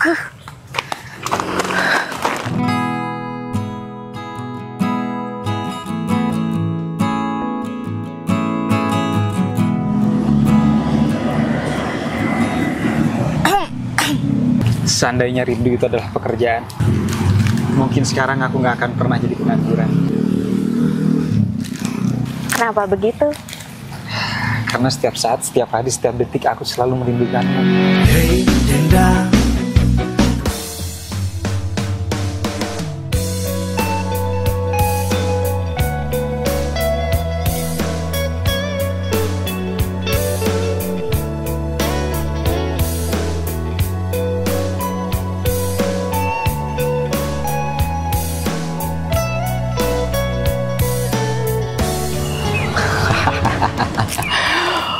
Seandainya rindu itu adalah pekerjaan, mungkin sekarang aku nggak akan pernah jadi pengangguran. Kenapa begitu? Karena setiap saat, setiap hari, setiap detik aku selalu merindukanmu. Hey Dinda,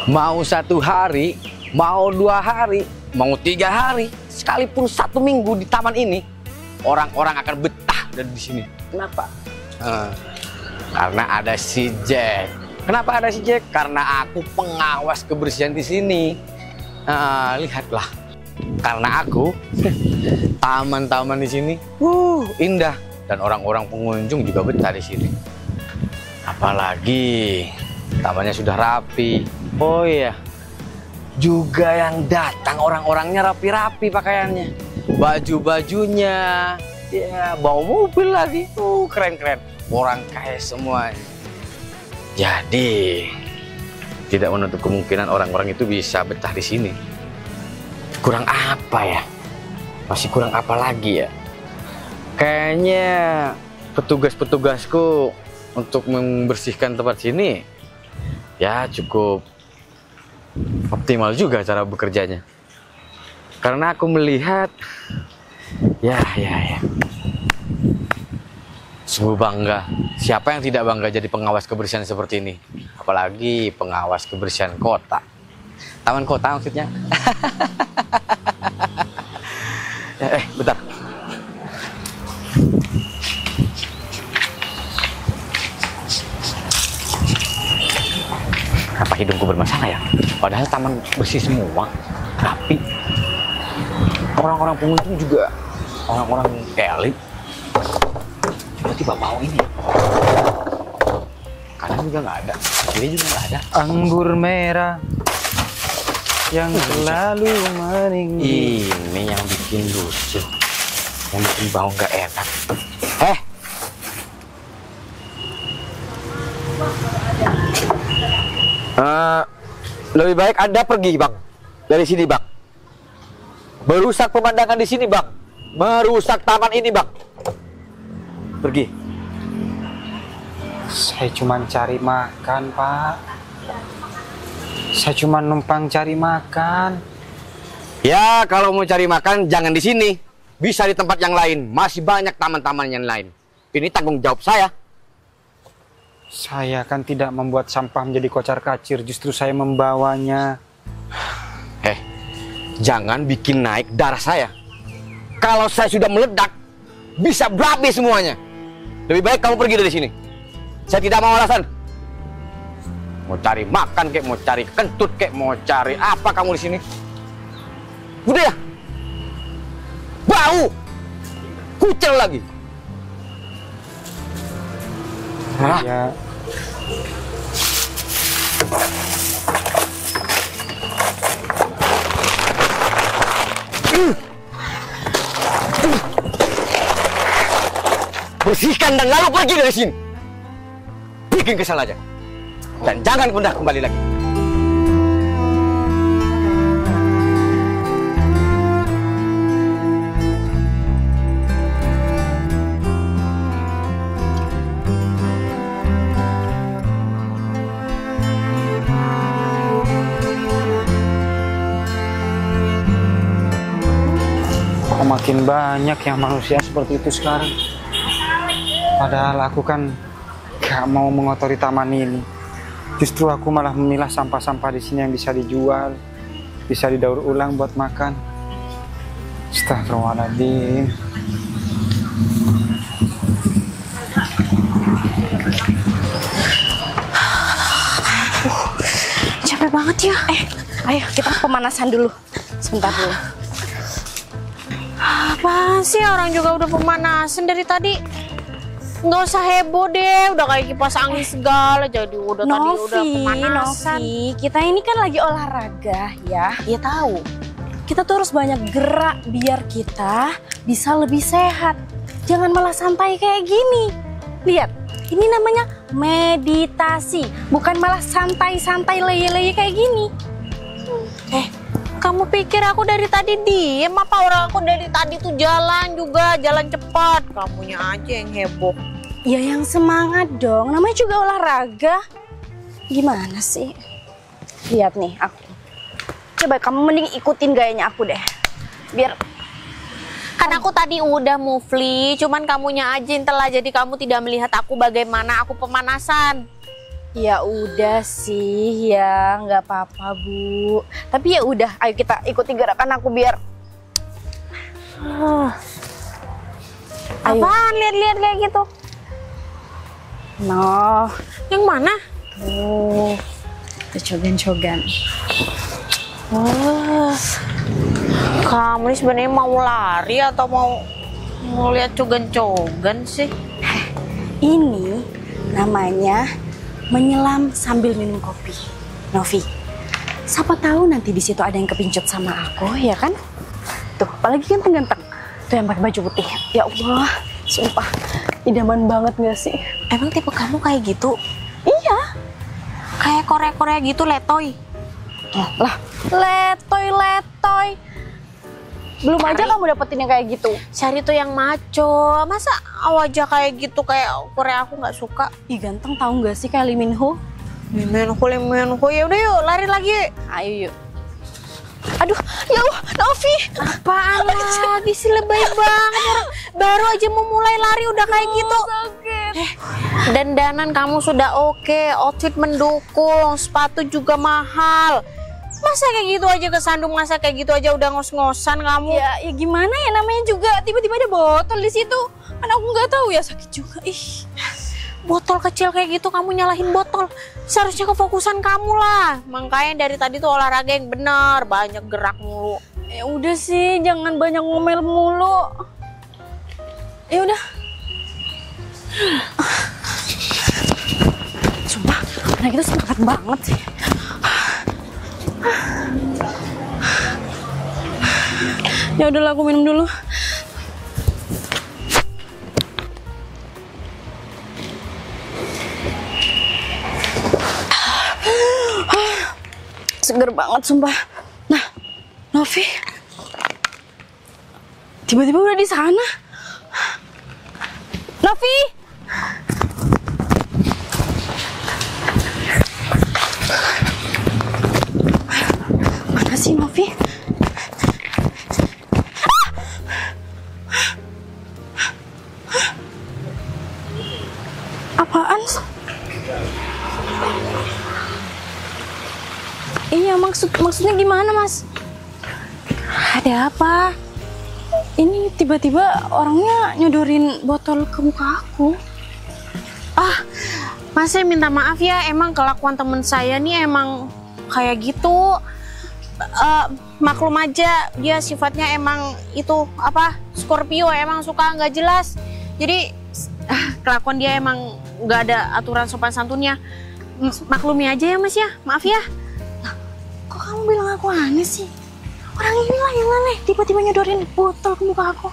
mau 1 hari, mau 2 hari, mau 3 hari, sekalipun 1 minggu di taman ini, orang-orang akan betah dari di sini. Kenapa? Karena ada si Jack. Kenapa ada si Jack? Karena aku pengawas kebersihan di sini. Lihatlah, karena aku taman-taman di sini, indah, dan orang-orang pengunjung juga betah di sini. Apalagi tamannya sudah rapi. Oh iya, juga yang datang orang-orangnya rapi-rapi pakaiannya, baju-bajunya, ya bawa mobil lagi, keren-keren, orang kaya semua. Jadi tidak menutup kemungkinan orang-orang itu bisa betah di sini. Kurang apa ya? Masih kurang apa lagi ya? Kayaknya petugas-petugasku untuk membersihkan tempat sini ya cukup optimal juga cara bekerjanya. Karena aku melihat ya sungguh bangga. Siapa yang tidak bangga jadi pengawas kebersihan seperti ini? Apalagi pengawas kebersihan kota, taman kota maksudnya. Bentar. Kenapa hidungku bermasalah ya? Padahal taman bersih semua, rapi. Orang-orang pengunjung juga orang-orang elit. Tiba-tiba mau ini. Kanan juga nggak ada, kiri juga nggak ada. Anggur merah yang selalu meninggi. Ini yang bikin lucu, yang bikin bau nggak enak. Lebih baik Anda pergi, Bang, dari sini, Bang. Merusak pemandangan di sini, Bang. Merusak taman ini, Bang. Pergi. Saya cuma cari makan, Pak. Saya cuma numpang cari makan. Ya, kalau mau cari makan jangan di sini. Bisa di tempat yang lain. Masih banyak taman-taman yang lain. Ini tanggung jawab saya. Saya kan tidak membuat sampah menjadi kocar-kacir, justru saya membawanya. Jangan bikin naik darah saya. Kalau saya sudah meledak, bisa berapi semuanya. Lebih baik kamu pergi dari sini. Saya tidak mau alasan. Mau cari makan kek, mau cari kentut kek, mau cari apa kamu di sini? Udah ya? Bau! Kucel lagi. Ya. Bersihkan dan lalu pergi dari sini. Bikin kesal aja. Dan jangan pernah kembali lagi. Makin banyak yang manusia seperti itu sekarang. Padahal aku kan gak mau mengotori taman ini. Justru aku malah memilah sampah-sampah di sini yang bisa dijual, bisa didaur ulang buat makan. Astagfirullahaladzim. Capek banget ya. Ayo kita pemanasan dulu. Sebentar dulu. Apaan sih, orang juga udah pemanasan dari tadi. Nggak usah heboh deh, udah kayak kipas angin segala, jadi udah tadi udah pemanasan. Novi, kita ini kan lagi olahraga ya. Ya tahu. Kita tuh harus banyak gerak biar kita bisa lebih sehat. Jangan malah santai kayak gini. Lihat, ini namanya meditasi, bukan malah santai-santai leye-leye kayak gini. Kamu pikir aku dari tadi diem apa? Orang aku dari tadi tuh jalan juga, jalan cepat. Kamunya aja yang heboh. Ya yang semangat dong, namanya juga olahraga. Gimana sih? Lihat nih aku. Coba kamu mending ikutin gayanya aku deh. Biar Kan aku tadi udah Mufli, cuman kamunya aja yang telah, jadi kamu tidak melihat aku bagaimana aku pemanasan. ya udah sih ya, nggak apa-apa Bu. Tapi ya udah, ayo kita ikuti gerakan aku biar. Ayo. Apaan lihat-lihat kayak gitu? Noh, Yang mana? tuh, kita cogan-cogan. Kamu ini sebenarnya mau lari atau mau lihat cogan-cogan sih? Ini namanya menyelam sambil minum kopi. Novi, siapa tahu nanti di situ ada yang kepincut sama aku, ya kan? Tuh, apalagi ganteng-ganteng. Tuh yang pakai baju putih. Ya Allah, sumpah, idaman banget gak sih? Emang tipe kamu kayak gitu? Iya. Kayak Korea-Korea gitu, letoy. Lah, letoy. Belum aja kamu dapetin yang kayak gitu. Cari tuh yang maco. Masa wajah kayak gitu kayak Korea aku nggak suka. Ih, ganteng tahu nggak sih kayak Lee Min Ho? Limenho. Ya udah yuk, lari lagi. Ayo yuk. Aduh, ya Allah, Novi. Apaan lagi sih, lebay banget orang. Baru aja mau mulai lari udah kayak gitu. Sakit. Dandanan kamu sudah oke, outfit mendukung, sepatu juga mahal. Masa kayak gitu aja kesandung, masa kayak gitu aja udah ngos-ngosan kamu? Ya gimana ya, namanya juga tiba-tiba ada botol di situ. Kan aku nggak tahu ya, sakit juga. Ih. Botol kecil kayak gitu kamu nyalahin botol. Seharusnya kefokusan kamu lah. Makanya dari tadi tuh olahraga yang bener, banyak gerak mulu. Ya udah sih, jangan banyak ngomel mulu. Ya udah. Sumpah, anak itu semangat banget sih. Ya udahlah, aku minum dulu. Seger banget sumpah. Nah, Novi, tiba-tiba udah di sana. Novi, mana sih Novi? Apaan? Iya, maksudnya gimana, Mas? Ada apa? Ini tiba-tiba orangnya nyodorin botol ke muka aku. Mas, saya minta maaf ya, emang kelakuan temen saya nih emang kayak gitu. Maklum aja, dia sifatnya emang itu apa, Scorpio, emang suka nggak jelas. Jadi kelakuan dia emang nggak ada aturan sopan santunnya. Maklumi aja ya Mas ya, maaf ya. Kok kamu bilang aku aneh sih? Orang inilah yang aneh, tiba-tiba nyodorin botol ke muka aku.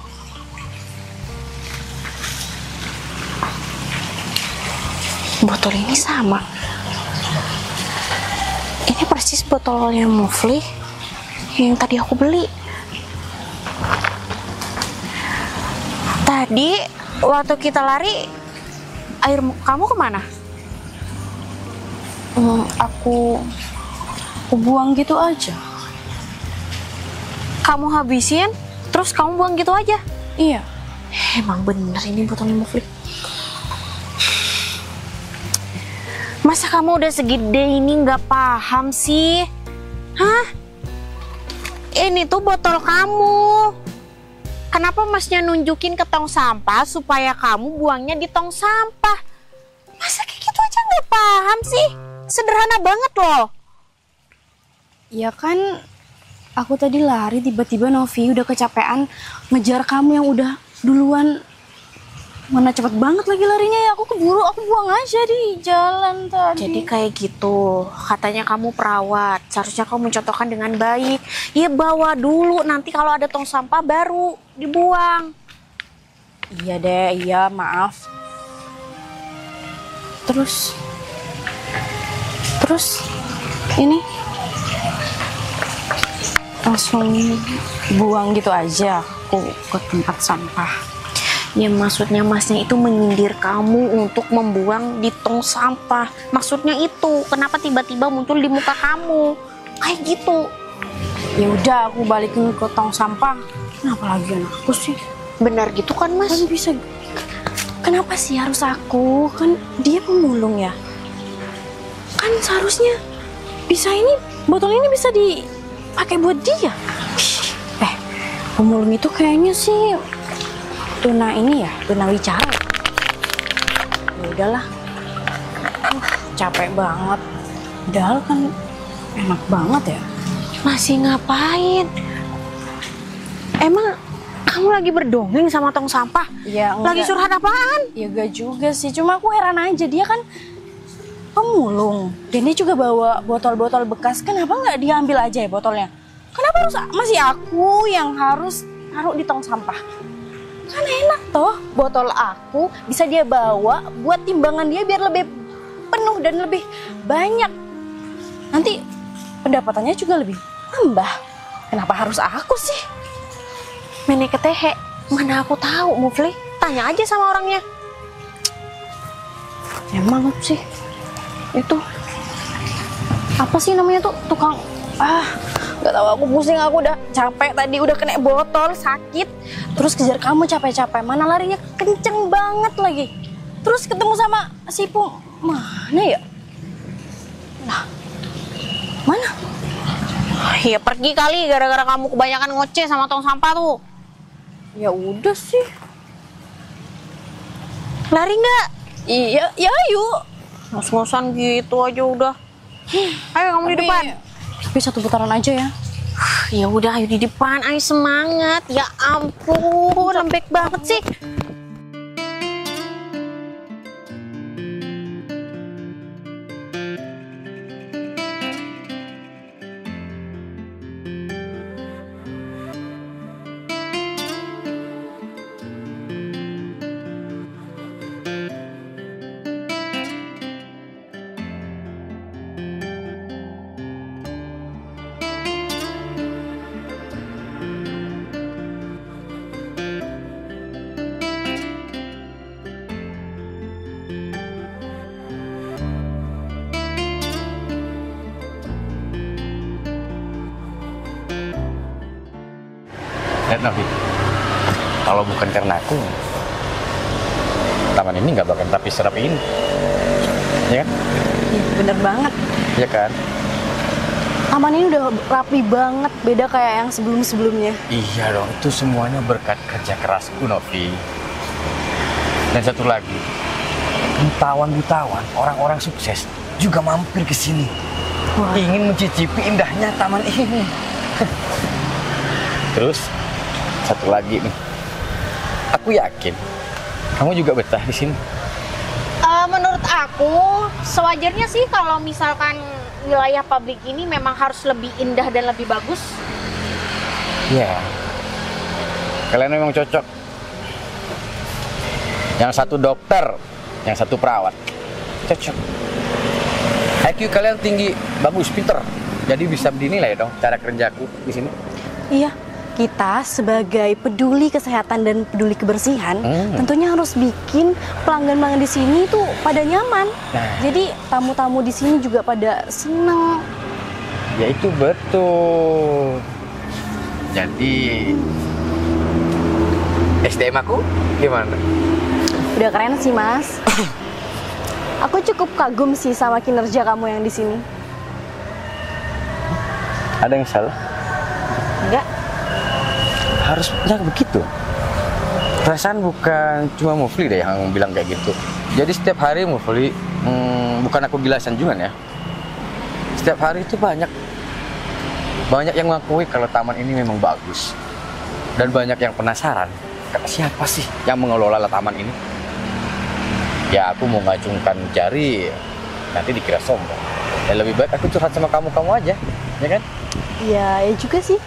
Botol ini sama. Ini persis botolnya Mufli yang tadi aku beli. Tadi waktu kita lari, air kamu kemana? Aku buang gitu aja. Kamu habisin, terus kamu buang gitu aja? Iya. Emang bener ini botolnya Mufli. Masa kamu udah segede ini nggak paham sih? Hah? Ini tuh botol kamu. Kenapa Masnya nunjukin ke tong sampah supaya kamu buangnya di tong sampah? Masa kayak gitu aja nggak paham sih? Sederhana banget loh. Ya kan aku tadi lari tiba-tiba Novi udah kecapean ngejar kamu yang udah duluan. Mana cepet banget lagi larinya ya, aku keburu, aku buang aja di jalan tadi. Jadi kayak gitu, katanya kamu perawat, seharusnya kamu mencontohkan dengan baik. Ya bawa dulu, nanti kalau ada tong sampah baru dibuang. Iya deh, iya maaf. Terus ini langsung buang gitu aja aku ke tempat sampah. Ya maksudnya masnya itu menyindir kamu untuk membuang di tong sampah. Maksudnya itu, kenapa tiba-tiba muncul di muka kamu? Kayak gitu. Ya udah aku balikin ke tong sampah. Kenapa lagi aku sih? Benar gitu kan mas? Kan bisa. Kenapa sih harus aku? Kan dia pemulung ya. Kan seharusnya bisa ini, botol ini bisa dipakai buat dia. Pemulung itu kayaknya sih tuna ini ya, tuna wicara. Ya udahlah. Capek banget. Padahal kan enak banget ya. Masih ngapain? Emang kamu lagi berdongeng sama tong sampah? Ya enggak. Lagi curhat apaan? Ya enggak juga sih, cuma aku heran aja, dia kan pemulung dan dia juga bawa botol-botol bekas. Kenapa nggak diambil aja ya botolnya? Kenapa harus masih aku yang harus taruh di tong sampah? Kan enak toh, botol aku bisa dia bawa buat timbangan dia biar lebih penuh dan lebih banyak. Nanti pendapatannya juga lebih nambah. Kenapa harus aku sih? Menek ketehe, mana aku tahu Mufli? Tanya aja sama orangnya. Emang sih itu apa sih namanya tuh, tukang nggak tahu, aku pusing, aku udah capek tadi, udah kena botol sakit, terus kejar kamu capek-capek, mana larinya kenceng banget lagi, terus ketemu sama si Pung, mana ya? Nah, mana? Ya pergi kali gara-gara kamu kebanyakan ngoceh sama tong sampah tuh. Ya udah sih. Lari nggak? Iya, ya yuk. Ngos-ngosan gitu aja udah. Ayo kamu di depan. Tapi satu putaran aja ya. Ya udah, ayo di depan, ayo semangat. Ya ampun, lembek banget sih. Lihat Novi, kalau bukan karena aku, taman ini nggak bakal rapi serapi ini, ya kan? Iya bener banget. Ya kan? Taman ini udah rapi banget, beda kayak yang sebelum-sebelumnya. Iya dong, itu semuanya berkat kerja kerasku Novi. Dan satu lagi, butawan-butawan, orang-orang sukses juga mampir ke sini. Wah. Ingin mencicipi indahnya taman ini. Terus satu lagi nih, aku yakin kamu juga betah di sini. Menurut aku, sewajarnya sih kalau misalkan wilayah pabrik ini memang harus lebih indah dan lebih bagus. Ya, kalian memang cocok. Yang satu dokter, yang satu perawat, cocok. IQ kalian tinggi, bagus, pinter. Jadi bisa dinilai dong cara kerjaku di sini. Iya, kita sebagai peduli kesehatan dan peduli kebersihan, tentunya harus bikin pelanggan-pelanggan di sini tuh pada nyaman. Nah. Jadi tamu-tamu di sini juga pada seneng. Ya itu betul. Jadi SDM aku gimana? Udah keren sih, Mas. Aku cukup kagum sih sama kinerja kamu yang di sini. Ada yang salah? Enggak? Harusnya begitu. Perasaan bukan cuma Mufli deh yang bilang kayak gitu. Jadi setiap hari Mufli, bukan aku gila sanjungan ya. Setiap hari itu banyak banyak yang mengakui kalau taman ini memang bagus. Dan banyak yang penasaran, siapa sih yang mengelola taman ini? Ya aku mau ngacungkan jari, nanti dikira sombong. Ya lebih baik aku curhat sama kamu aja, ya kan? Iya, ya juga sih.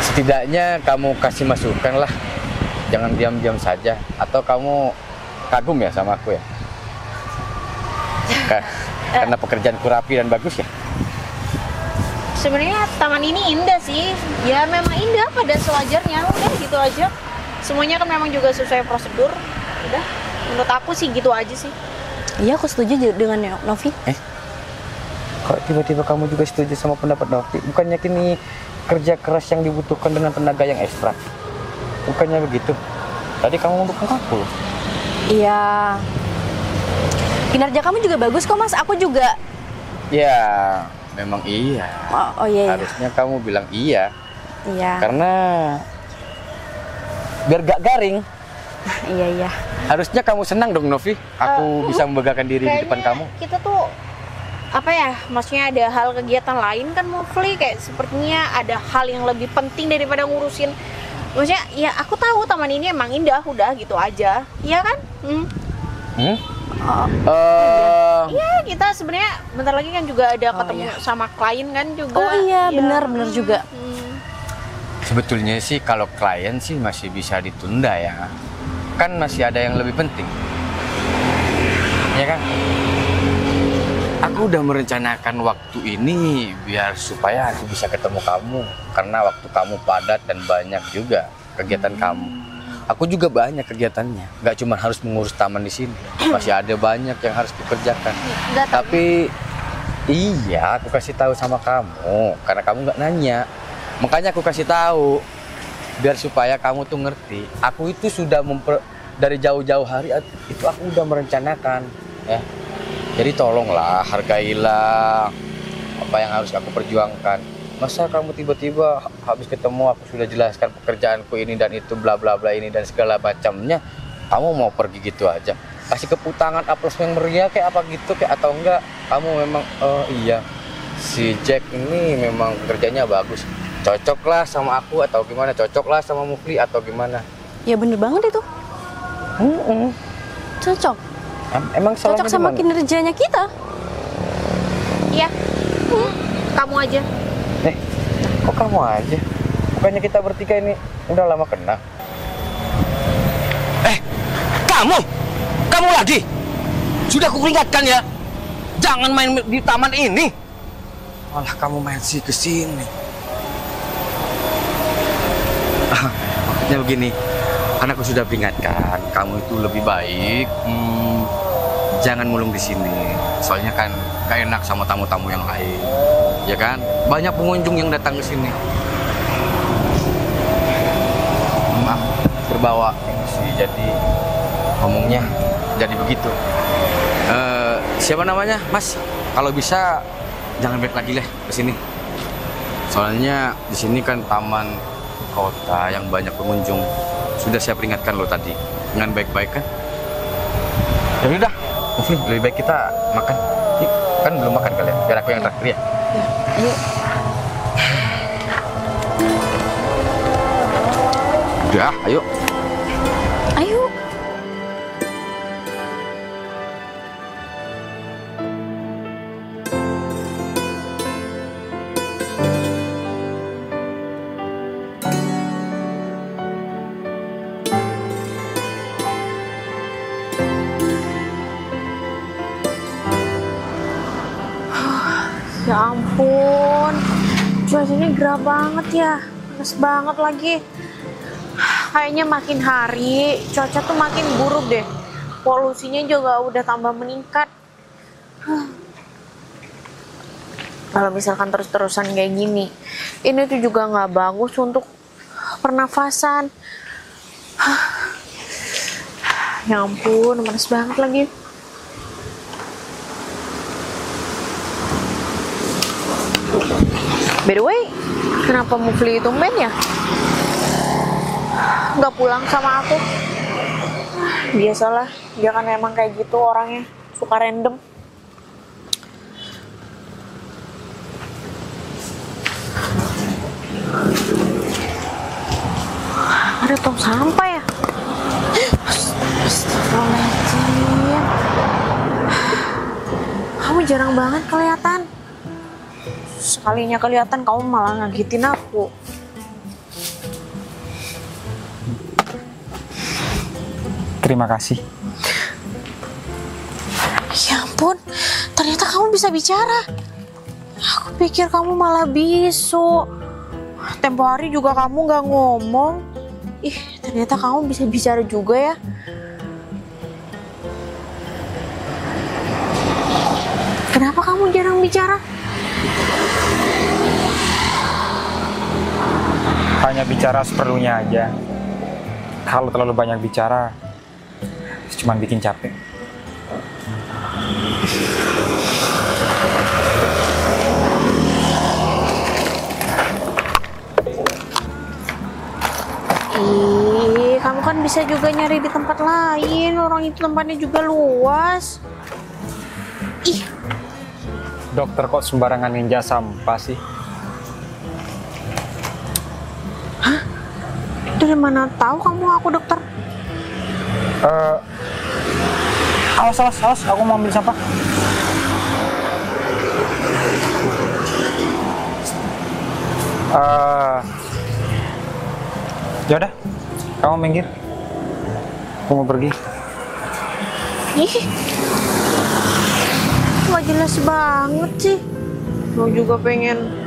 Setidaknya kamu kasih masukan lah. Jangan diam-diam saja. Atau kamu kagum ya sama aku ya? Karena pekerjaanku rapi dan bagus ya? Sebenarnya taman ini indah sih. Ya memang indah pada sewajarnya. Udah gitu aja. Semuanya kan memang juga sesuai prosedur. Udah, menurut aku sih gitu aja sih. Iya, aku setuju dengan Novi. Kok tiba-tiba kamu juga setuju sama pendapat Novi? Bukannya kini kerja keras yang dibutuhkan dengan tenaga yang ekstra? Bukannya begitu? Tadi kamu mendukung aku loh. Iya. Kinerja kamu juga bagus kok, Mas. Aku juga. Ya, memang iya. Oh iya. Harusnya kamu bilang iya. Iya. Karena biar gak garing. Iya. Harusnya kamu senang dong, Novi. Aku bisa membanggakan diri di depan kamu. Kita tuh apa ya? Maksudnya ada hal kegiatan lain kan, Mufli, kayak sepertinya ada hal yang lebih penting daripada ngurusin. Maksudnya ya aku tahu taman ini emang indah, udah gitu aja. Iya kan? Iya, kita sebenarnya bentar lagi kan juga ada ketemu sama klien kan juga. Oh iya, benar juga. Sebetulnya sih kalau klien sih masih bisa ditunda ya. Kan masih ada yang lebih penting. Ya kan? Aku udah merencanakan waktu ini biar supaya aku bisa ketemu kamu. Karena waktu kamu padat dan banyak juga kegiatan kamu. Aku juga banyak kegiatannya. Gak cuma harus mengurus taman di sini. Masih ada banyak yang harus dikerjakan. Tapi iya, aku kasih tahu sama kamu karena kamu nggak nanya. Makanya aku kasih tahu biar supaya kamu tuh ngerti. Aku itu sudah dari jauh-jauh hari itu aku udah merencanakan, ya. Jadi tolonglah hargailah apa yang harus aku perjuangkan. Masa kamu tiba-tiba habis ketemu aku sudah jelaskan pekerjaanku ini dan itu bla bla bla ini dan segala macamnya, kamu mau pergi gitu aja? Kasih keputangan aplaus yang meriah kayak apa gitu kayak atau enggak? Kamu memang iya si Jack ini memang kerjanya bagus. Cocoklah sama aku atau gimana? Cocoklah sama Mufli atau gimana? Ya bener banget itu. Cocok. Emang salahnya Cocok sama dimana? kinerjanya kita. Iya. Kamu aja. Kok kamu aja? Bukannya kita bertiga ini udah lama kenal? Kamu lagi? Sudah aku peringatkan ya, jangan main di taman ini. Malah kamu main sih ke sini. Maksudnya begini, karena aku sudah peringatkan, kamu itu lebih baik jangan mulung di sini. Soalnya kan gak enak sama tamu-tamu yang lain, ya kan? Banyak pengunjung yang datang ke sini. Maaf, terbawa emosi, jadi ngomongnya jadi begitu. Siapa namanya, Mas? Kalau bisa jangan balik lagi lah ke sini. Soalnya di sini kan taman kota yang banyak pengunjung. Sudah saya peringatkan lo tadi dengan baik-baik kan. Ya udah, lebih baik kita makan. Yuk, kan belum makan kalian. Biar aku yang traktir ya. Ayo. Udah, ayo. Ayo. Ya ampun, cuacanya gerah banget ya, panas banget lagi. Kayaknya makin hari cuaca tuh makin buruk deh. Polusinya juga udah tambah meningkat. Kalau misalkan terus-terusan kayak gini, ini tuh juga nggak bagus untuk pernafasan. Ya ampun, panas banget lagi. By the way, kenapa Mufli tumben ya? Nggak pulang sama aku? Biasalah, dia kan emang kayak gitu orangnya, suka random. Ada tong sampah ya? Astagfirullahaladzim. Kamu jarang banget kelihatan. Sekalinya kelihatan kamu malah ngagetin aku. Terima kasih. Ya ampun, ternyata kamu bisa bicara. Aku pikir kamu malah bisu. Tempo hari juga kamu gak ngomong. Ih, ternyata kamu bisa bicara juga ya. Kenapa kamu jarang bicara? Hanya bicara seperlunya aja. Kalau terlalu banyak bicara, cuma bikin capek. Ih, kamu kan bisa juga nyari di tempat lain. Orang itu tempatnya juga luas. Ih, Dokter kok sembarangan ninja sampah sih? dari mana tahu kamu aku dokter? Awas, aku mau ambil sampah. Yaudah, kamu minggir. Aku mau pergi. Ih, gak jelas banget sih. Lo juga pengen.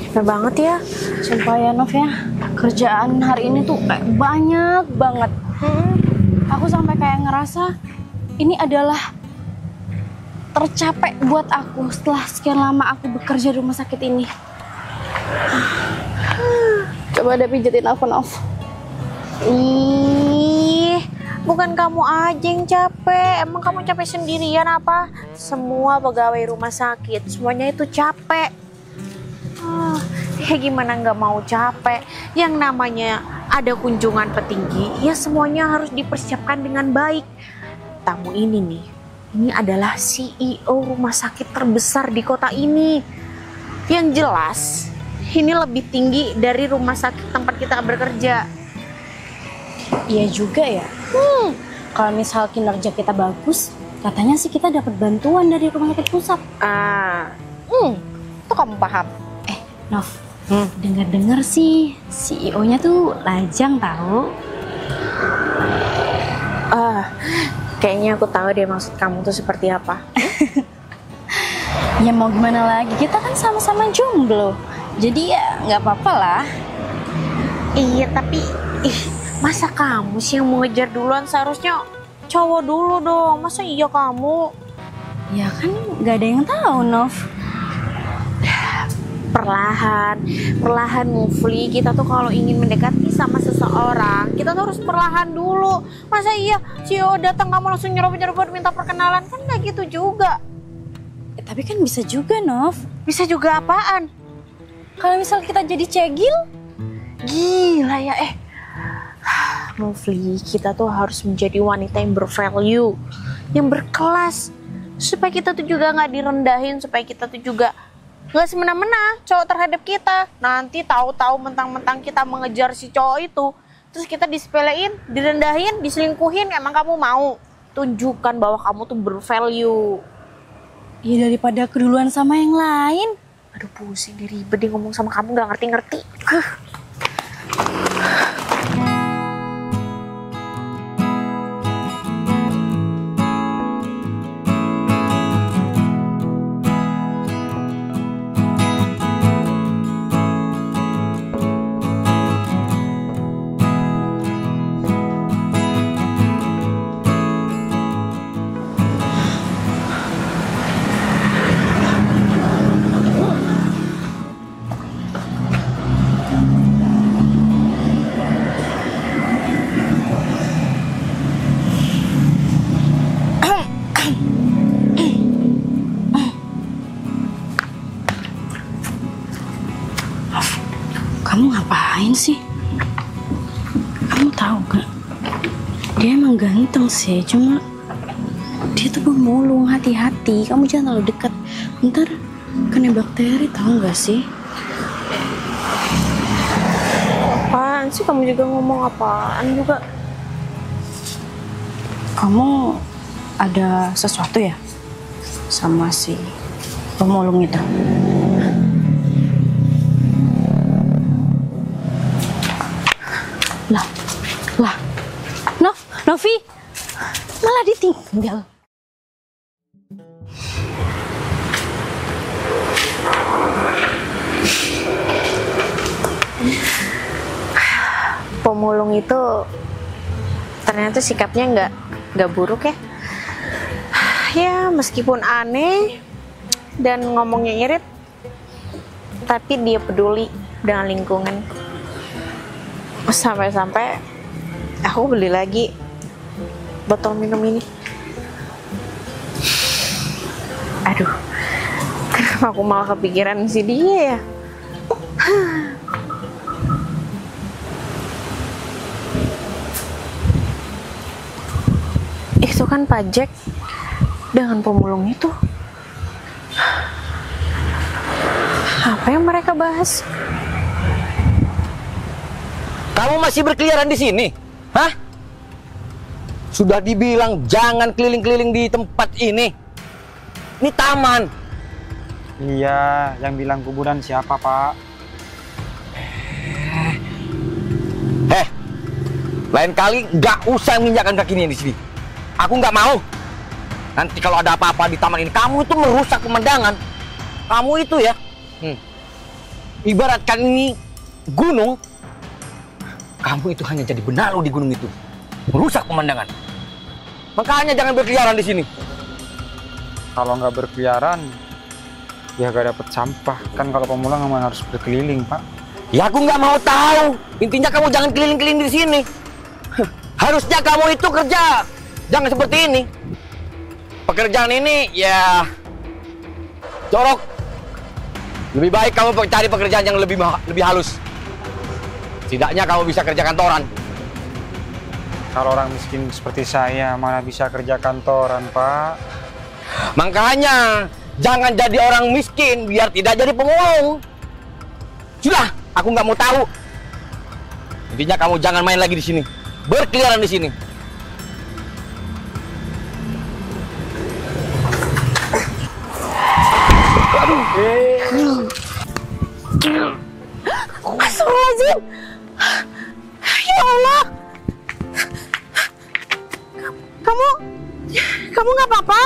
Capek banget ya. Sumpah ya Nov ya, kerjaan hari ini tuh kayak banyak banget. Aku sampai kayak ngerasa ini adalah tercapek buat aku setelah sekian lama aku bekerja di rumah sakit ini. Coba deh pijetin aku, Nov. Ih, bukan kamu aja yang capek. Emang kamu capek sendirian apa? Semua pegawai rumah sakit, semuanya itu capek. Ya gimana nggak mau capek? Yang namanya ada kunjungan petinggi, ya semuanya harus dipersiapkan dengan baik. Tamu ini nih, ini adalah CEO rumah sakit terbesar di kota ini. Yang jelas, ini lebih tinggi dari rumah sakit tempat kita bekerja. Iya juga ya. Kalau misal kinerja kita bagus, katanya sih kita dapat bantuan dari rumah sakit pusat. Itu kamu paham? Nov, dengar-dengar sih CEO-nya tuh lajang tahu. Kayaknya aku tahu deh maksud kamu tuh seperti apa. Ya mau gimana lagi, kita kan sama-sama jomblo. Jadi ya nggak apa-apa lah. Iya, tapi masa kamu sih yang mau ngejar duluan? Seharusnya cowok dulu dong. Masa iya kamu? Ya kan nggak ada yang tahu, Nov. Perlahan Mufli, kita tuh kalau ingin mendekati sama seseorang, kita tuh harus perlahan dulu. Masa iya CEO datang kamu langsung nyerobot minta perkenalan? Kan nggak gitu juga. Tapi kan bisa juga, Nov. Bisa juga apaan? Kalau misal kita jadi cegil? Gila ya, Mufli, kita tuh harus menjadi wanita yang bervalue, yang berkelas, supaya kita tuh juga nggak direndahin, supaya kita tuh juga nggak semena-mena cowok terhadap kita. Nanti tahu-tahu mentang-mentang kita mengejar si cowok itu, terus kita disepelein, direndahin, diselingkuhin. Emang kamu mau? Tunjukkan bahwa kamu tuh bervalue. Ya daripada keduluan sama yang lain. Aduh pusing deh, ribet deh ngomong sama kamu nggak ngerti-ngerti. Kamu ngapain sih? Kamu tahu gak? Dia emang ganteng sih, cuma dia tuh pemulung, hati-hati. Kamu jangan terlalu dekat, ntar kena bakteri, tahu nggak sih? Apaan sih kamu juga ngomong apaan juga? Kamu ada sesuatu ya sama si pemulung itu? Lah, Novi, malah ditinggal. Pemulung itu ternyata sikapnya nggak buruk ya. Ya meskipun aneh dan ngomongnya irit, tapi dia peduli dengan lingkungan. Sampai-sampai aku beli lagi botol minum ini. Aduh, kenapa aku malah kepikiran si dia ya? Itu kan Pak Jack dengan pemulung itu. Apa yang mereka bahas? Kamu masih berkeliaran di sini? Hah? Sudah dibilang jangan keliling-keliling di tempat ini. Ini taman. Iya, yang bilang kuburan siapa, Pak? Lain kali nggak usah menginjakkan kakinya di sini. Aku nggak mau. Nanti kalau ada apa-apa di taman ini, kamu itu merusak pemandangan. Kamu itu ya, ibaratkan ini gunung. Kamu itu hanya jadi benalu di gunung itu, merusak pemandangan. Makanya jangan berkeliaran di sini. Kalau nggak berkeliaran, ya gak dapet sampah. Kan kalau pemulung memang harus berkeliling, Pak. Ya aku nggak mau tahu. Intinya kamu jangan keliling-keliling di sini. Harusnya kamu itu kerja, jangan seperti ini. Pekerjaan ini ya jorok. Lebih baik kamu cari pekerjaan yang lebih halus. Setidaknya kamu bisa kerja kantoran. Kalau orang miskin seperti saya, mana bisa kerja kantoran, Pak? Makanya jangan jadi orang miskin biar tidak jadi pemulung. Sudah, aku nggak mau tahu. Intinya kamu jangan main lagi di sini, berkeliaran di sini. Astagfirullahaladzim. Ya Allah. Kamu nggak apa-apa?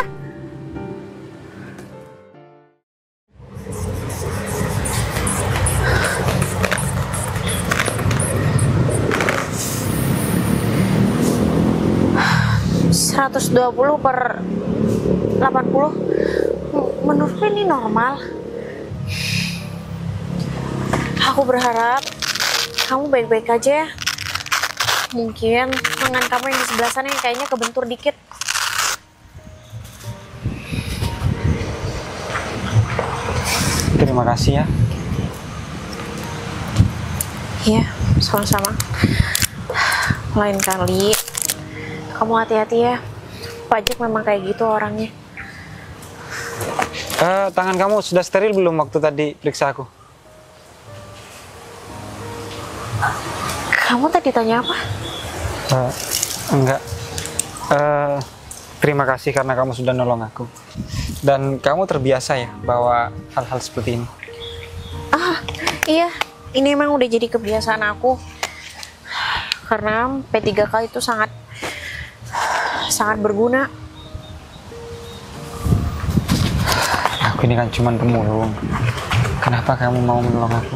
$120/80. Menurutku ini normal. Aku berharap kamu baik-baik aja ya. Mungkin lengan kamu yang di sebelah sana yang kayaknya kebentur dikit. Terima kasih ya. Iya, sama-sama. Lain kali kamu hati-hati ya. Pak Jack memang kayak gitu orangnya. Tangan kamu sudah steril belum waktu tadi periksa aku? Kamu tadi tanya apa? Enggak. Terima kasih karena kamu sudah nolong aku. Dan kamu terbiasa ya bawa hal-hal seperti ini. Iya, ini emang udah jadi kebiasaan aku. Karena P3K itu sangat berguna. Aku ini kan cuma pemulung. Kenapa kamu mau menolong aku?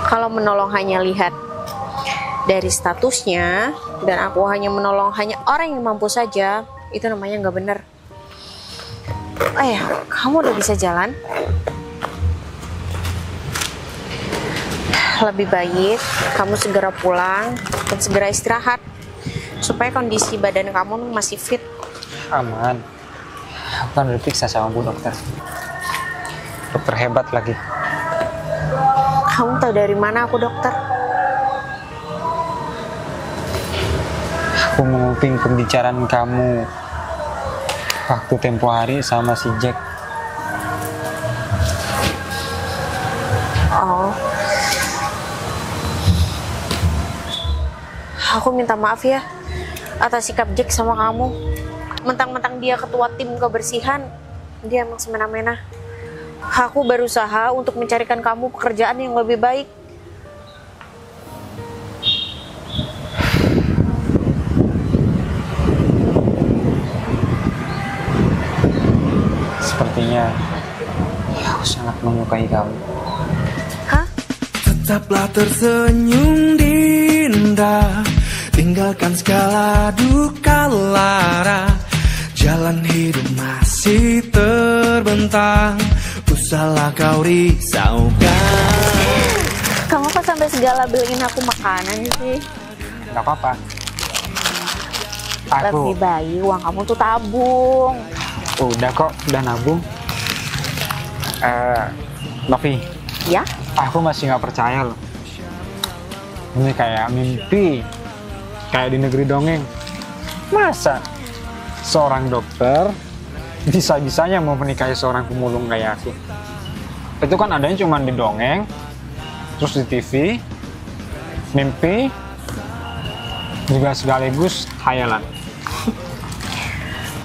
Kalau menolong hanya lihat dari statusnya dan aku hanya menolong hanya orang yang mampu saja, itu namanya nggak bener. Oh ya, kamu udah bisa jalan? Lebih baik kamu segera pulang dan segera istirahat supaya kondisi badan kamu masih fit. Aman. Aku kan udah periksa sama Bu Dokter. Dokter hebat lagi. Kamu tahu dari mana aku dokter? Aku menguping pembicaraan kamu waktu tempo hari sama si Jack. Oh. Aku minta maaf ya atas sikap Jack sama kamu. Mentang-mentang dia ketua tim kebersihan, dia emang semena-mena. Aku berusaha untuk mencarikan kamu pekerjaan yang lebih baik. Sepertinya aku sangat menyukai kamu. Hah? Tetaplah tersenyum Dinda, tinggalkan segala duka lara. Jalan hidup masih terbentang, usahlah kau risaukan. Kamu kok sampai segala beliin aku makanan sih? Gak apa-apa. Aku Lebih baik uang kamu tuh tabung. udah kok, udah nabung. Novi, Ya? aku masih nggak percaya loh. Ini kayak mimpi, kayak di negeri dongeng. Masa seorang dokter bisa-bisanya mau menikahi seorang pemulung kayak aku? Itu kan adanya cuma di dongeng, terus di TV, mimpi, juga sekaligus hayalan.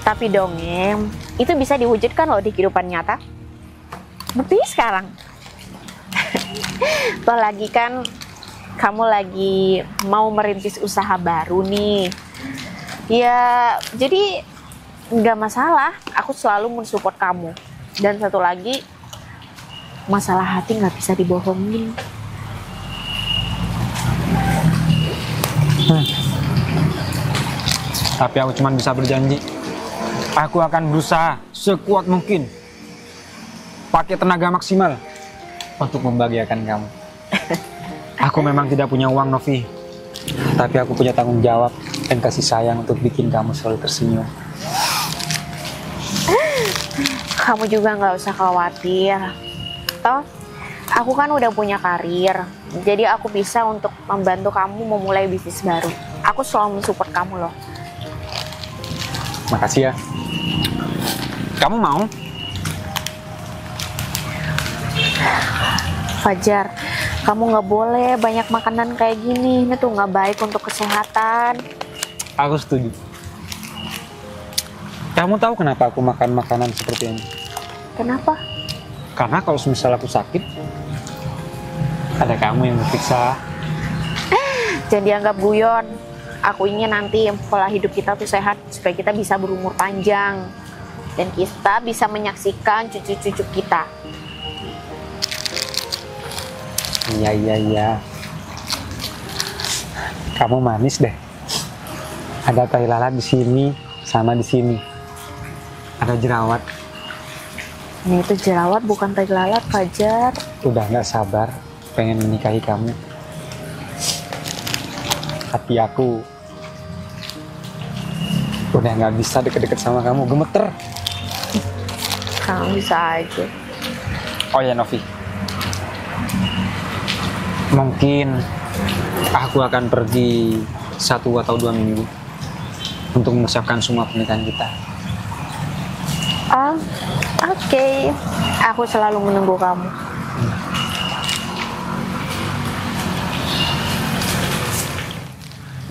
Tapi dongeng itu bisa diwujudkan loh di kehidupan nyata. Bukti sekarang. Toh lagi kan kamu lagi mau merintis usaha baru nih. Ya jadi nggak masalah. Aku selalu mensupport kamu. Dan satu lagi, masalah hati nggak bisa dibohongin. Tapi aku cuma bisa berjanji, aku akan berusaha sekuat mungkin, pakai tenaga maksimal untuk membahagiakan kamu. Aku memang tidak punya uang, Novi, tapi aku punya tanggung jawab dan kasih sayang untuk bikin kamu selalu tersenyum. Kamu juga nggak usah khawatir. Toh, aku kan udah punya karir, jadi aku bisa untuk membantu kamu memulai bisnis baru. Aku selalu mensupport kamu loh. Makasih ya. Kamu mau? Fajar, kamu nggak boleh banyak makanan kayak gini. Ini tuh nggak baik untuk kesehatan. Aku setuju. Kamu tahu kenapa aku makan makanan seperti ini? Kenapa? Karena kalau misal aku sakit, ada kamu yang berperiksa. Jangan dianggap guyon. Aku ingin nanti pola hidup kita tuh sehat supaya kita bisa berumur panjang dan kita bisa menyaksikan cucu-cucu kita. Iya. Kamu manis deh. Ada tai lalat di sini sama di sini. Ada jerawat. Ini itu jerawat bukan tai lalat, Fajar. Udah nggak sabar pengen menikahi kamu. Hati aku udah nggak bisa deket-deket sama kamu, gemeter. Kamu bisa aja. Oh ya Novi, mungkin aku akan pergi 1 atau 2 minggu untuk mempersiapkan semua pernikahan kita. Oh, oke. Aku selalu menunggu kamu.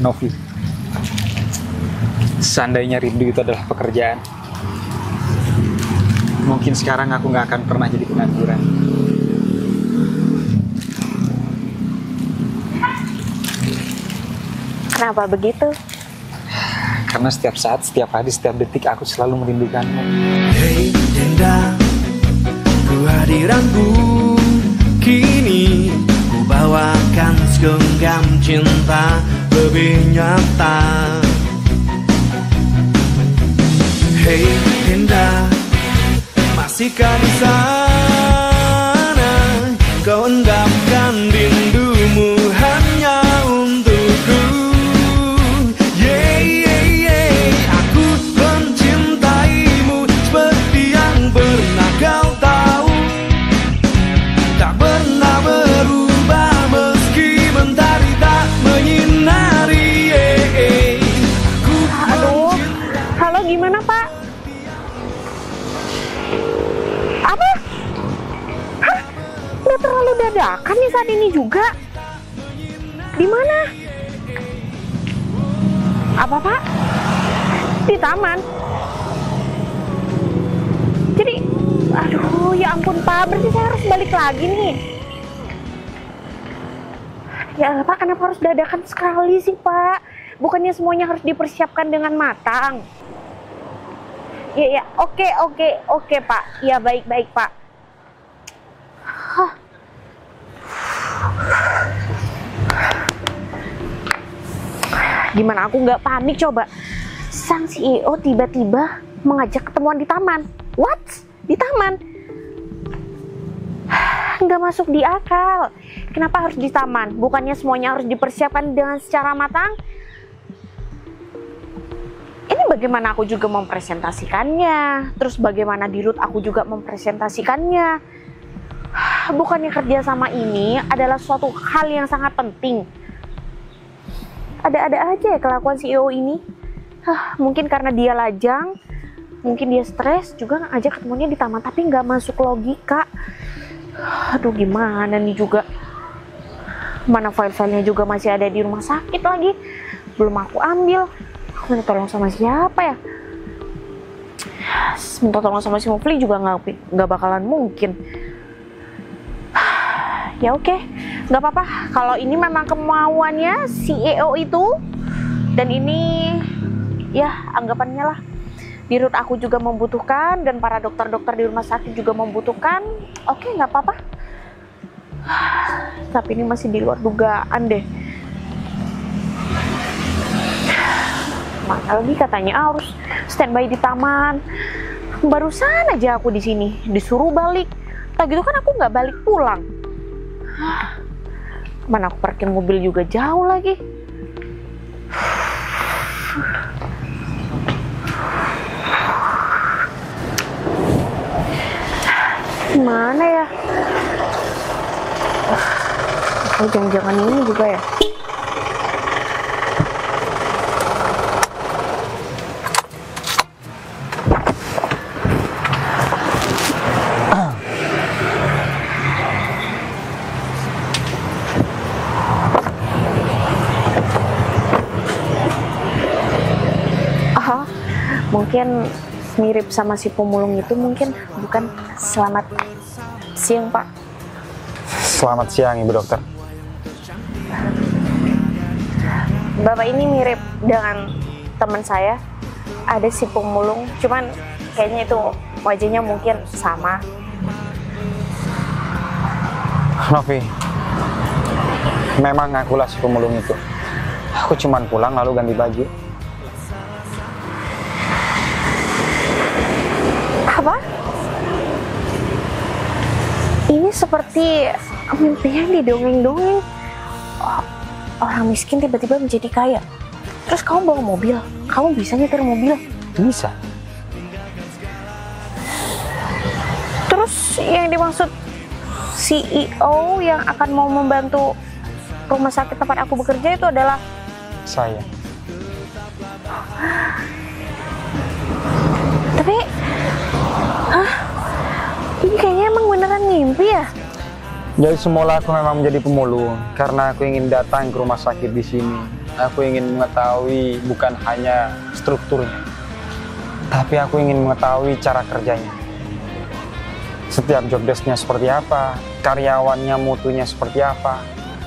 Novi, seandainya rindu itu adalah pekerjaan, mungkin sekarang aku nggak akan pernah jadi pengangguran. Kenapa begitu? Karena setiap saat, setiap hari, setiap detik aku selalu merindukanmu. Hei Dinda, kehadiranmu kini ku bawakan segenggam cinta lebih nyata. Hei Dinda, masihkah di sana kau endapkan rindumu hanya untukku? Aku mencintaimu seperti yang pernah kau tahu, tak pernah berubah meski mentari tak menyinari. saat ini juga. Di mana? Apa, Pak? Di taman. Jadi, aduh, ya ampun, Pak. Berarti saya harus balik lagi nih. Ya, Pak, kenapa harus dadakan sekali sih, Pak? Bukannya semuanya harus dipersiapkan dengan matang? Ya, oke, Pak. Ya, baik, Pak. Hah. Gimana aku nggak panik coba? Sang CEO tiba-tiba mengajak ketemuan di taman. What? Di taman? Nggak masuk di akal. Kenapa harus di taman? Bukannya semuanya harus dipersiapkan dengan secara matang? Ini bagaimana aku juga mempresentasikannya? Terus bagaimana di root aku juga mempresentasikannya? Bukannya kerja sama ini adalah suatu hal yang sangat penting? Ada-ada aja ya kelakuan CEO ini. Mungkin karena dia lajang, mungkin dia stres juga ngajak ketemunya di taman, tapi nggak masuk logika. Aduh, gimana nih juga? Mana file-filenya juga masih ada di rumah sakit lagi, belum aku ambil. Aku minta tolong sama siapa ya? Minta tolong sama si Mufli juga nggak bakalan mungkin. Ya oke, nggak apa-apa. Kalau ini memang kemauannya CEO itu, dan ini ya anggapannya lah, di root aku juga membutuhkan, dan para dokter-dokter di rumah sakit juga membutuhkan. Oke, nggak apa-apa. Tapi ini masih di luar dugaan deh. Mana lagi katanya harus standby di taman. Barusan aja aku di sini disuruh balik. Tak gitu kan aku nggak balik pulang. Mana aku parkir mobil juga jauh lagi. Gimana ya? Oh, jangan-jangan ini juga ya? Mungkin mirip sama si pemulung itu, mungkin bukan. Selamat siang, Pak. Selamat siang, Ibu Dokter. Bapak ini mirip dengan teman saya, ada si pemulung, cuman kayaknya itu wajahnya mungkin sama. Novi, memang akulah si pemulung itu. Aku cuman pulang lalu ganti baju. Apa? Ini seperti mimpi yang didongeng-dongeng. Orang miskin tiba-tiba menjadi kaya. Terus kamu bawa mobil, kamu bisa nyetir mobil? Bisa. Terus yang dimaksud CEO yang akan mau membantu rumah sakit tempat aku bekerja itu adalah Saya. Tapi ini kayaknya emang beneran mimpi ya? Jadi semula aku memang menjadi pemulung karena aku ingin datang ke rumah sakit di sini. Aku ingin mengetahui bukan hanya strukturnya, tapi aku ingin mengetahui cara kerjanya. Setiap job desk-nya seperti apa, karyawannya mutunya seperti apa,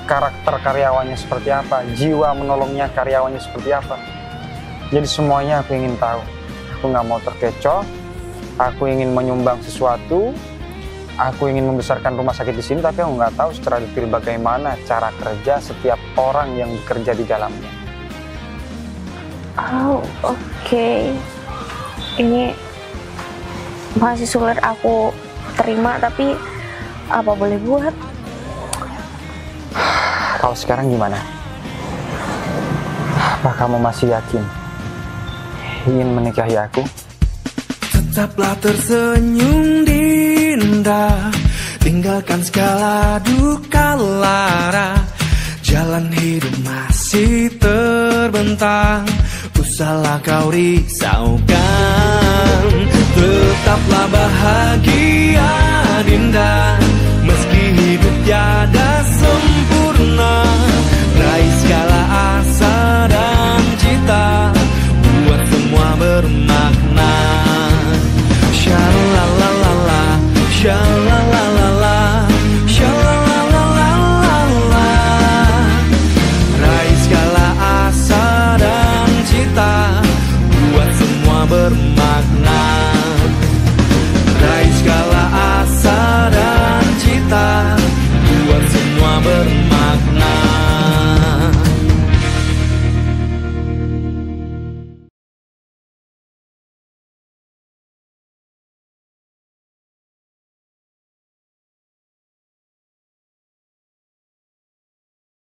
karakter karyawannya seperti apa, jiwa menolongnya karyawannya seperti apa. Jadi semuanya aku ingin tahu. Aku nggak mau terkecoh. Aku ingin menyumbang sesuatu. Aku ingin membesarkan rumah sakit di sini, tapi aku nggak tahu secara detail bagaimana cara kerja setiap orang yang bekerja di dalamnya. Oh, oke. Ini masih sulit aku terima, tapi apa boleh buat? Kalau sekarang gimana? Apa kamu masih yakin ingin menikahi aku? Tetaplah tersenyum Dinda, tinggalkan segala duka lara. Jalan hidup masih terbentang, usahlah kau risaukan. Tetaplah bahagia Dinda, meski hidup tiada